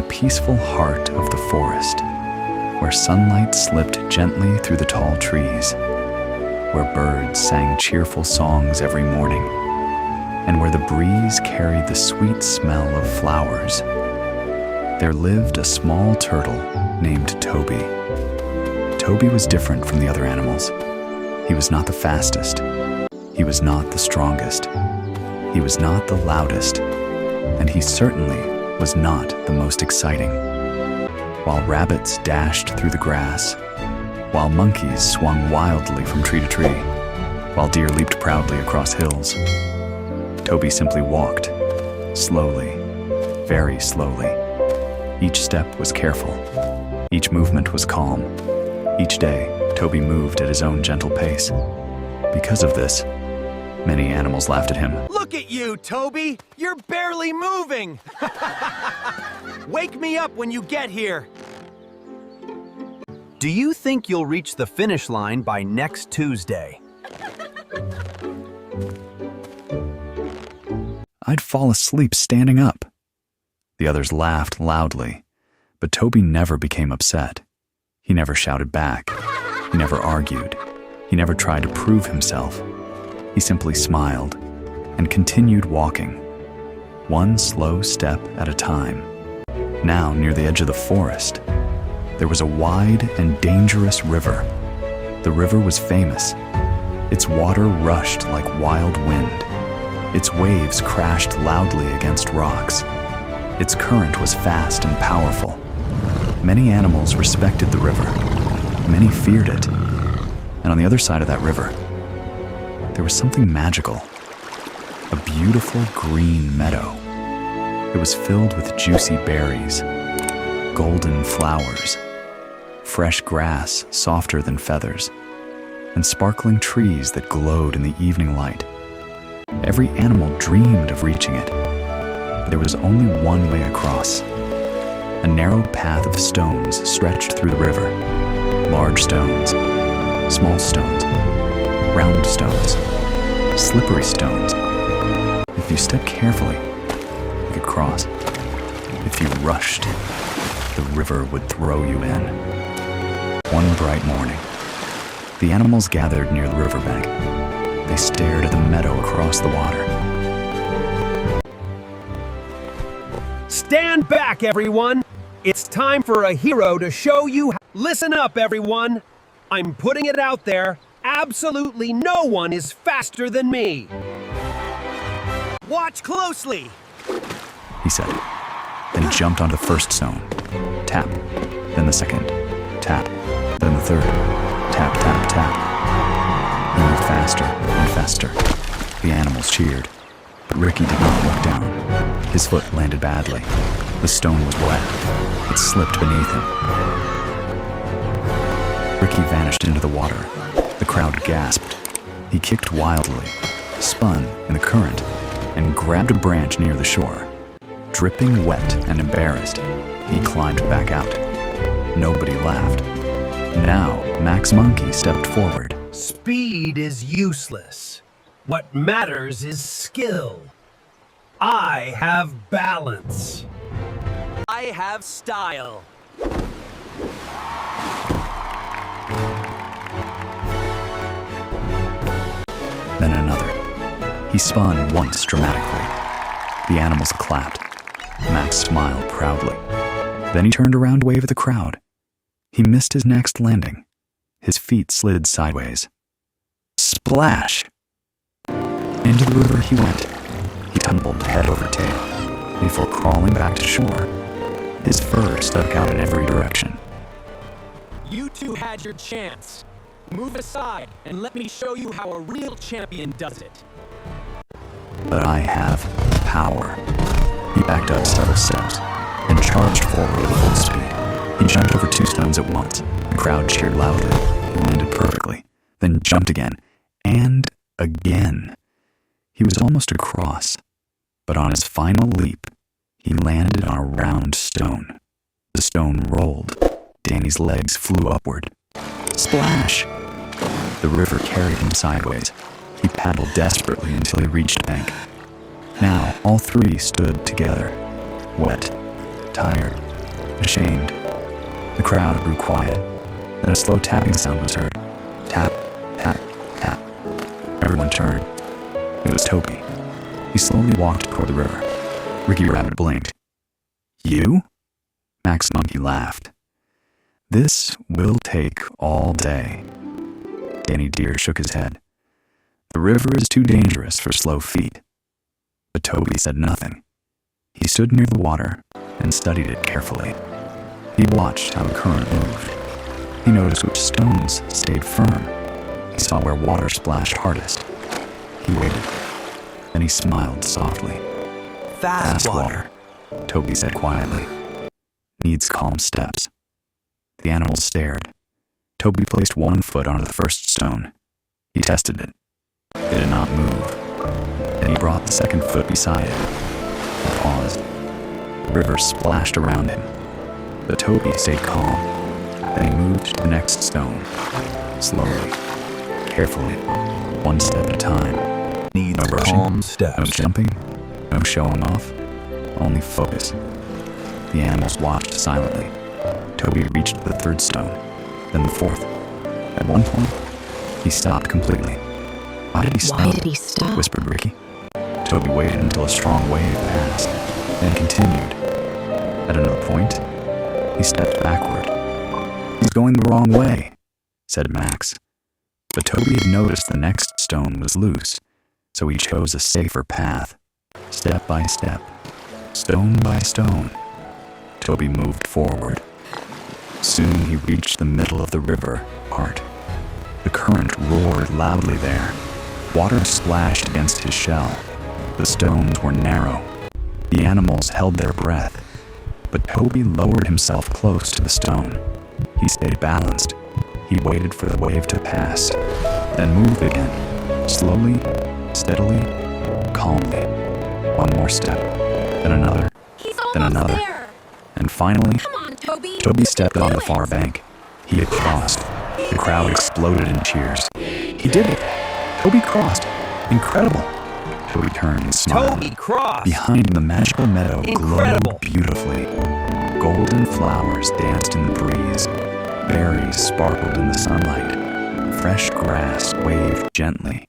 peaceful heart of the forest, where sunlight slipped gently through the tall trees, where birds sang cheerful songs every morning, and where the breeze carried the sweet smell of flowers, there lived a small turtle named Toby. Toby was different from the other animals. He was not the fastest. He was not the strongest. He was not the loudest. And he certainly was not the most exciting. While rabbits dashed through the grass, while monkeys swung wildly from tree to tree, while deer leaped proudly across hills, Toby simply walked, slowly, very slowly. Each step was careful. Each movement was calm. Each day, Toby moved at his own gentle pace. Because of this, many animals laughed at him. Look at you, Toby! You're barely moving! Wake me up when you get here! Do you think you'll reach the finish line by next Tuesday? I'd fall asleep standing up. The others laughed loudly, but Toby never became upset. He never shouted back. He never argued. He never tried to prove himself. He simply smiled and continued walking, one slow step at a time. Now, near the edge of the forest, there was a wide and dangerous river. The river was famous. Its water rushed like wild wind. Its waves crashed loudly against rocks. Its current was fast and powerful. Many animals respected the river. Many feared it. And on the other side of that river, there was something magical. A beautiful green meadow. It was filled with juicy berries, golden flowers, fresh grass softer than feathers, and sparkling trees that glowed in the evening light. Every animal dreamed of reaching it. There was only one way across. A narrow path of stones stretched through the river. Large stones, small stones, round stones, slippery stones. If you stepped carefully, you could cross. If you rushed, the river would throw you in. One bright morning, the animals gathered near the riverbank. They stared at the meadow across the water. Stand back, everyone! It's time for a hero to show you. Listen up, everyone! I'm putting it out there. Absolutely no one is faster than me. Watch closely, he said. Then he jumped onto the first stone. Tap. Then the second. Tap. Then the third. Tap, tap, tap. He moved faster and faster. The animals cheered. But Ricky did not look down. His foot landed badly. The stone was wet. It slipped beneath him. Ricky vanished into the water. The crowd gasped. He kicked wildly, spun in the current, and grabbed a branch near the shore. Dripping wet and embarrassed, he climbed back out. Nobody laughed. Now, Max Monkey stepped forward. Speed is useless. What matters is skill. I have balance. I have style. Then another. He spun once dramatically. The animals clapped. Max smiled proudly. Then he turned around to wave at the crowd. He missed his next landing. His feet slid sideways. Splash! Into the river he went. He tumbled head over tail, before crawling back to shore. His fur stuck out in every direction. You two had your chance. Move aside and let me show you how a real champion does it. But I have power. He backed up several steps and charged forward at full speed. He jumped over 2 stones at once. The crowd cheered loudly. He landed perfectly, then jumped again, and again. He was almost across, but on his final leap, he landed on a round stone. The stone rolled. Danny's legs flew upward. Splash! The river carried him sideways. He paddled desperately until he reached the bank. Now, all 3 stood together, wet, tired, ashamed. The crowd grew quiet. Then a slow tapping sound was heard. Tap, tap, tap. Everyone turned. It was Toby. He slowly walked toward the river. Ricky Rabbit blinked. You? Max Monkey laughed. This will take all day. Danny Deer shook his head. The river is too dangerous for slow feet. But Toby said nothing. He stood near the water and studied it carefully. He watched how the current moved. He noticed which stones stayed firm. He saw where water splashed hardest. He waited. Then he smiled softly. Fast water, Toby said quietly. Needs calm steps. The animals stared. Toby placed one foot onto the first stone. He tested it. It did not move. Then he brought the second foot beside it. He paused. The river splashed around him. But Toby stayed calm. Then he moved to the next stone. Slowly, carefully, one step at a time. needs No rushing, calm steps. no jumping, no showing off, only focus. The animals watched silently. Toby reached the third stone, then the fourth. At one point, he stopped completely. Why did he stop? Whispered Ricky. Toby waited until a strong wave passed, then continued. At another point, he stepped backward. He's going the wrong way, said Max. But Toby had noticed the next stone was loose, so he chose a safer path. Step by step, stone by stone, Toby moved forward. Soon he reached the middle of the river part. The current roared loudly there. Water splashed against his shell. The stones were narrow. The animals held their breath. But Toby lowered himself close to the stone. He stayed balanced. He waited for the wave to pass, then moved again, slowly, steadily, calmly. One more step, then another, then another. There. And finally, Come on, Toby. Toby stepped on the far bank. He had crossed. The crowd exploded in cheers. He did it! Toby crossed. Incredible! Toby turned and smiled. Toby crossed. Behind him, the magical meadow Incredible. glowed beautifully. Golden flowers danced in the breeze. Berries sparkled in the sunlight. Fresh grass waved gently.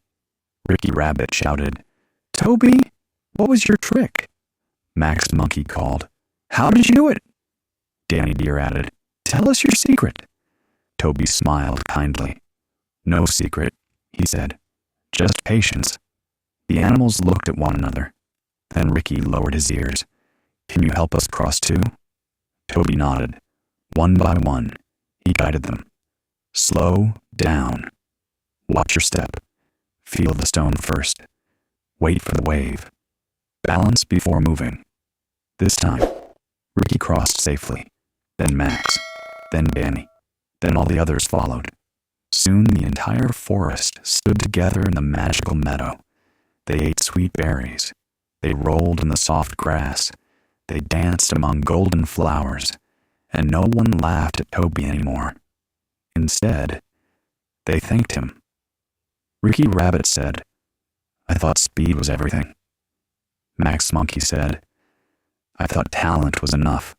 Ricky Rabbit shouted, "Toby, what was your trick?" Max Monkey called, "How did you do it?" Danny Deer added, "Tell us your secret." Toby smiled kindly. "No secret," he said. "Just patience." The animals looked at one another. Then Ricky lowered his ears. "Can you help us cross too?" Toby nodded. One by one, he guided them. Slow down. Watch your step. Feel the stone first. Wait for the wave. Balance before moving. This time, Ricky crossed safely. Then Max. Then Danny. Then all the others followed. Soon the entire forest stood together in the magical meadow. They ate sweet berries. They rolled in the soft grass. They danced among golden flowers. And no one laughed at Toby anymore. Instead, they thanked him. Ricky Rabbit said, "I thought speed was everything." Max Monkey said, "I thought talent was enough."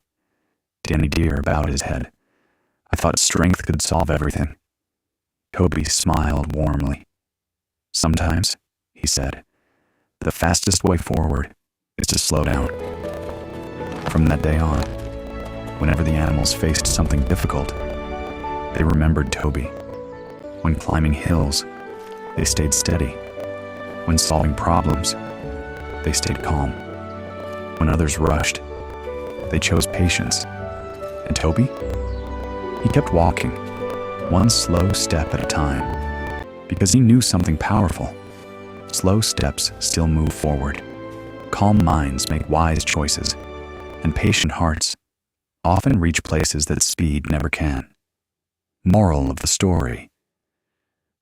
Danny Deer bowed his head. "I thought strength could solve everything." Toby smiled warmly. "Sometimes," he said, "the fastest way forward is to slow down." From that day on, whenever the animals faced something difficult, they remembered Toby. When climbing hills, they stayed steady. When solving problems, they stayed calm. When others rushed, they chose patience. And Toby? He kept walking, one slow step at a time, because he knew something powerful. Slow steps still move forward. Calm minds make wise choices, and patient hearts often reach places that speed never can. Moral of the story: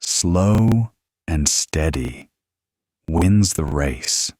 slow and steady wins the race.